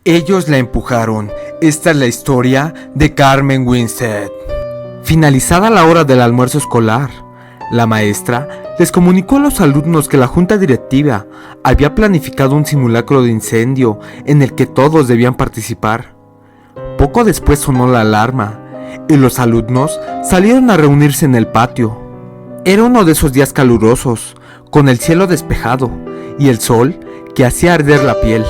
Ellos la empujaron. Esta es la historia de Carmen Winstead. Finalizada la hora del almuerzo escolar, la maestra les comunicó a los alumnos que la junta directiva había planificado un simulacro de incendio en el que todos debían participar. Poco después sonó la alarma y los alumnos salieron a reunirse en el patio. Era uno de esos días calurosos, con el cielo despejado y el sol que hacía arder la piel,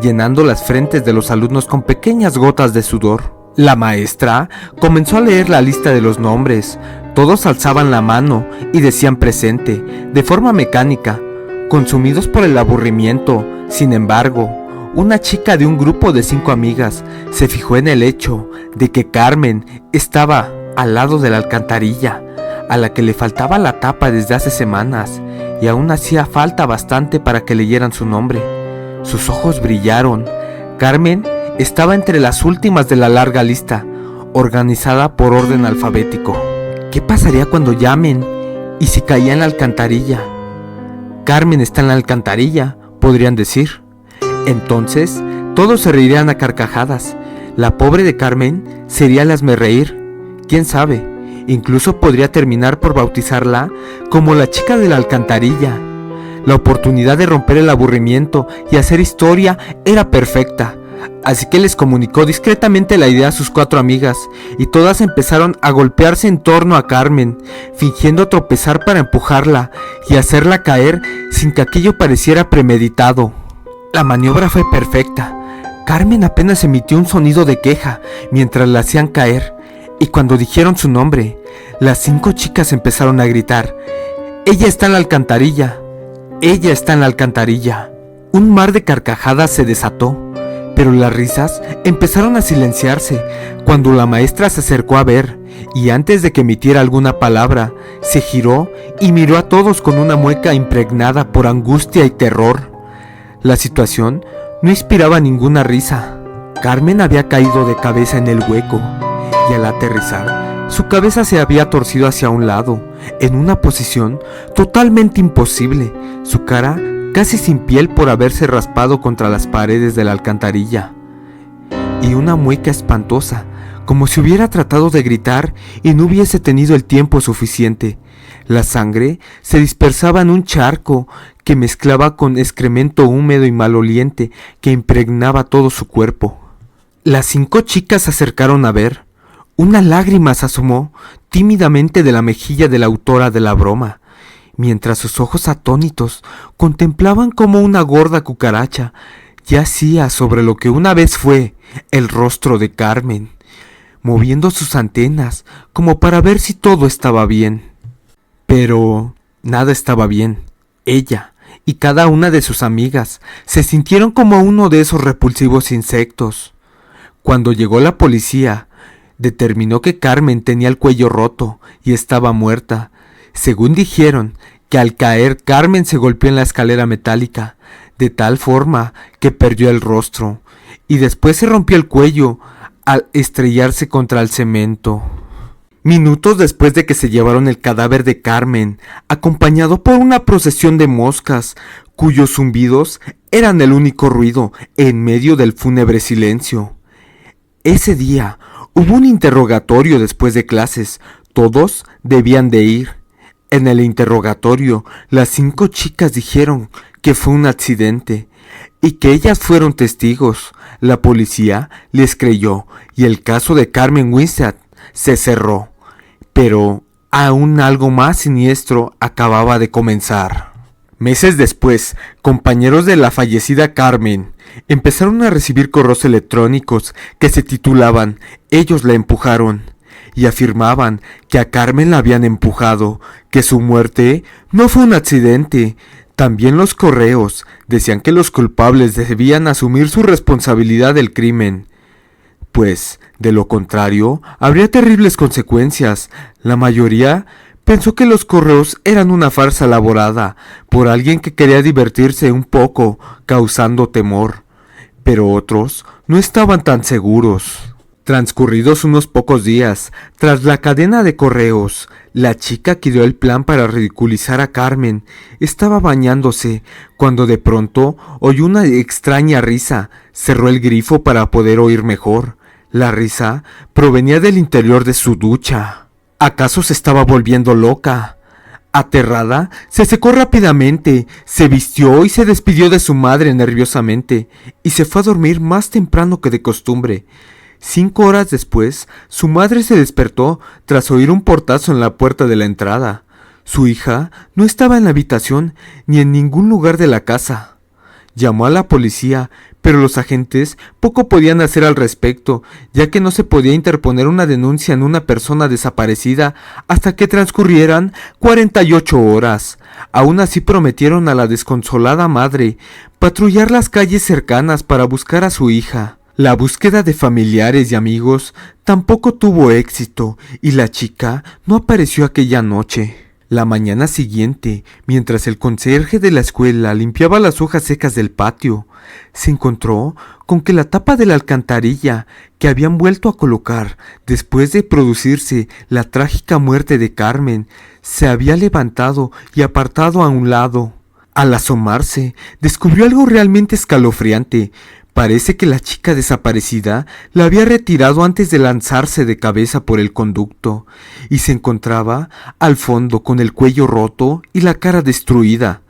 llenando las frentes de los alumnos con pequeñas gotas de sudor. La maestra comenzó a leer la lista de los nombres. Todos alzaban la mano y decían presente, de forma mecánica, consumidos por el aburrimiento. Sin embargo, una chica de un grupo de 5 amigas se fijó en el hecho de que Carmen estaba al lado de la alcantarilla, a la que le faltaba la tapa desde hace semanas, y aún hacía falta bastante para que leyeran su nombre. Sus ojos brillaron. Carmen estaba entre las últimas de la larga lista, organizada por orden alfabético. ¿Qué pasaría cuando llamen y si caía en la alcantarilla? Carmen está en la alcantarilla, podrían decir. Entonces, todos se reirían a carcajadas. La pobre de Carmen sería el hazmerreír. ¿Quién sabe? Incluso podría terminar por bautizarla como la chica de la alcantarilla. La oportunidad de romper el aburrimiento y hacer historia era perfecta, así que les comunicó discretamente la idea a sus 4 amigas, y todas empezaron a golpearse en torno a Carmen, fingiendo tropezar para empujarla y hacerla caer sin que aquello pareciera premeditado. La maniobra fue perfecta. Carmen apenas emitió un sonido de queja mientras la hacían caer, y cuando dijeron su nombre, las 5 chicas empezaron a gritar: «¡Ella está en la alcantarilla! ¡Ella está en la alcantarilla!». Un mar de carcajadas se desató, pero las risas empezaron a silenciarse cuando la maestra se acercó a ver, y antes de que emitiera alguna palabra, se giró y miró a todos con una mueca impregnada por angustia y terror. La situación no inspiraba ninguna risa. Carmen había caído de cabeza en el hueco, y al aterrizar, su cabeza se había torcido hacia un lado, en una posición totalmente imposible, su cara casi sin piel por haberse raspado contra las paredes de la alcantarilla, y una mueca espantosa, como si hubiera tratado de gritar y no hubiese tenido el tiempo suficiente. La sangre se dispersaba en un charco que mezclaba con excremento húmedo y maloliente que impregnaba todo su cuerpo. Las 5 chicas se acercaron a ver. Una lágrima se asomó tímidamente de la mejilla de la autora de la broma, mientras sus ojos atónitos contemplaban cómo una gorda cucaracha yacía sobre lo que una vez fue el rostro de Carmen, moviendo sus antenas como para ver si todo estaba bien. Pero nada estaba bien. Ella y cada una de sus amigas se sintieron como uno de esos repulsivos insectos. Cuando llegó la policía, determinó que Carmen tenía el cuello roto y estaba muerta. Según dijeron, que al caer Carmen se golpeó en la escalera metálica, de tal forma que perdió el rostro, y después se rompió el cuello al estrellarse contra el cemento. Minutos después de que se llevaron el cadáver de Carmen, acompañado por una procesión de moscas, cuyos zumbidos eran el único ruido en medio del fúnebre silencio. Ese día hubo un interrogatorio después de clases. Todos debían de ir. En el interrogatorio, las 5 chicas dijeron que fue un accidente y que ellas fueron testigos. La policía les creyó y el caso de Carmen Winstead se cerró. Pero aún algo más siniestro acababa de comenzar. Meses después, compañeros de la fallecida Carmen empezaron a recibir correos electrónicos que se titulaban «Ellos la empujaron», y afirmaban que a Carmen la habían empujado, que su muerte no fue un accidente. También los correos decían que los culpables debían asumir su responsabilidad del crimen, pues, de lo contrario, habría terribles consecuencias. La mayoría pensó que los correos eran una farsa elaborada por alguien que quería divertirse un poco, causando temor, pero otros no estaban tan seguros. Transcurridos unos pocos días, tras la cadena de correos, la chica que dio el plan para ridiculizar a Carmen estaba bañándose cuando de pronto oyó una extraña risa. Cerró el grifo para poder oír mejor. La risa provenía del interior de su ducha. ¿Acaso se estaba volviendo loca? Aterrada, se secó rápidamente, se vistió y se despidió de su madre nerviosamente, y se fue a dormir más temprano que de costumbre. 5 horas después, su madre se despertó tras oír un portazo en la puerta de la entrada. Su hija no estaba en la habitación ni en ningún lugar de la casa. Llamó a la policía, pero los agentes poco podían hacer al respecto, ya que no se podía interponer una denuncia en una persona desaparecida hasta que transcurrieran 48 horas. Aún así prometieron a la desconsolada madre patrullar las calles cercanas para buscar a su hija. La búsqueda de familiares y amigos tampoco tuvo éxito y la chica no apareció aquella noche. La mañana siguiente, mientras el conserje de la escuela limpiaba las hojas secas del patio, se encontró con que la tapa de la alcantarilla que habían vuelto a colocar después de producirse la trágica muerte de Carmen se había levantado y apartado a un lado. Al asomarse, descubrió algo realmente escalofriante. Parece que la chica desaparecida la había retirado antes de lanzarse de cabeza por el conducto, y se encontraba al fondo con el cuello roto y la cara destruida,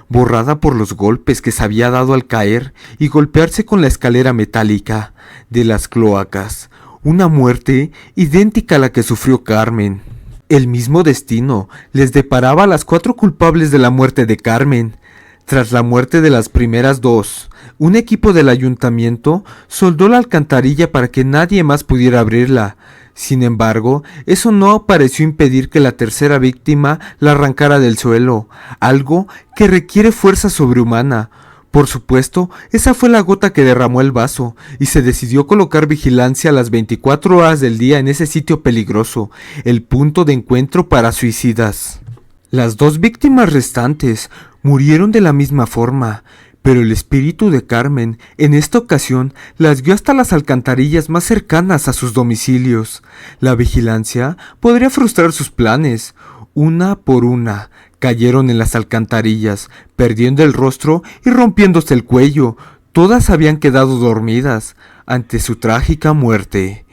borrada por los golpes que se había dado al caer y golpearse con la escalera metálica de las cloacas, una muerte idéntica a la que sufrió Carmen. El mismo destino les deparaba a las 4 culpables de la muerte de Carmen. Tras la muerte de las primeras 2, un equipo del ayuntamiento soldó la alcantarilla para que nadie más pudiera abrirla. Sin embargo, eso no pareció impedir que la tercera víctima la arrancara del suelo, algo que requiere fuerza sobrehumana. Por supuesto, esa fue la gota que derramó el vaso, y se decidió colocar vigilancia a las 24 horas del día en ese sitio peligroso, el punto de encuentro para suicidas. Las 2 víctimas restantes murieron de la misma forma, pero el espíritu de Carmen en esta ocasión las guió hasta las alcantarillas más cercanas a sus domicilios. La vigilancia podría frustrar sus planes. Una por una cayeron en las alcantarillas, perdiendo el rostro y rompiéndose el cuello. Todas habían quedado dormidas ante su trágica muerte.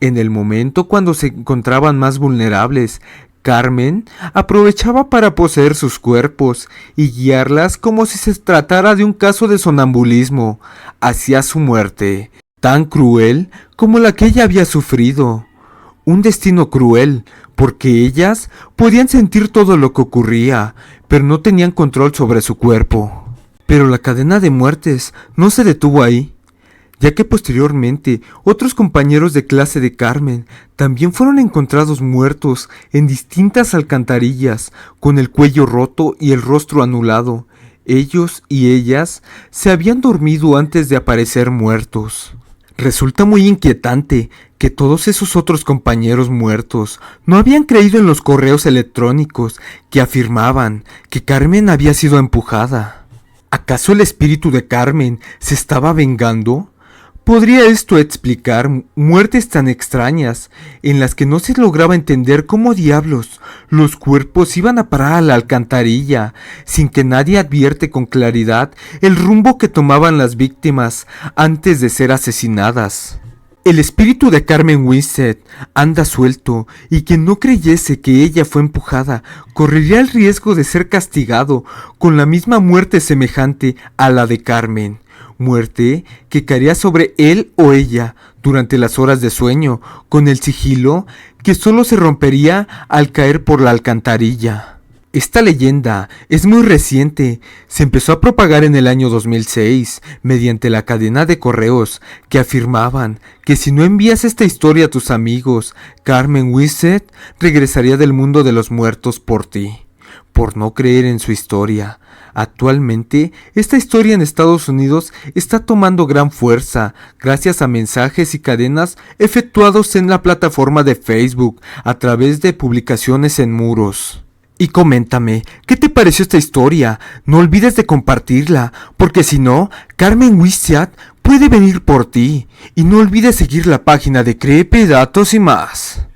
En el momento cuando se encontraban más vulnerables, Carmen aprovechaba para poseer sus cuerpos y guiarlas como si se tratara de un caso de sonambulismo hacia su muerte, tan cruel como la que ella había sufrido. Un destino cruel, porque ellas podían sentir todo lo que ocurría, pero no tenían control sobre su cuerpo. Pero la cadena de muertes no se detuvo ahí, ya que posteriormente otros compañeros de clase de Carmen también fueron encontrados muertos en distintas alcantarillas, con el cuello roto y el rostro anulado. Ellos y ellas se habían dormido antes de aparecer muertos. Resulta muy inquietante que todos esos otros compañeros muertos no habían creído en los correos electrónicos que afirmaban que Carmen había sido empujada. ¿Acaso el espíritu de Carmen se estaba vengando? ¿Podría esto explicar muertes tan extrañas en las que no se lograba entender cómo diablos los cuerpos iban a parar a la alcantarilla sin que nadie advierte con claridad el rumbo que tomaban las víctimas antes de ser asesinadas? El espíritu de Carmen Winstead anda suelto, y quien no creyese que ella fue empujada correría el riesgo de ser castigado con la misma muerte semejante a la de Carmen. Muerte que caería sobre él o ella durante las horas de sueño, con el sigilo que solo se rompería al caer por la alcantarilla. Esta leyenda es muy reciente, se empezó a propagar en el año 2006 mediante la cadena de correos que afirmaban que si no envías esta historia a tus amigos, Carmen Winstead regresaría del mundo de los muertos por ti, por no creer en su historia. Actualmente, esta historia en Estados Unidos está tomando gran fuerza gracias a mensajes y cadenas efectuados en la plataforma de Facebook a través de publicaciones en muros. Y coméntame, ¿qué te pareció esta historia? No olvides de compartirla, porque si no, Carmen Winstead puede venir por ti y no olvides seguir la página de Creepy Datos y más.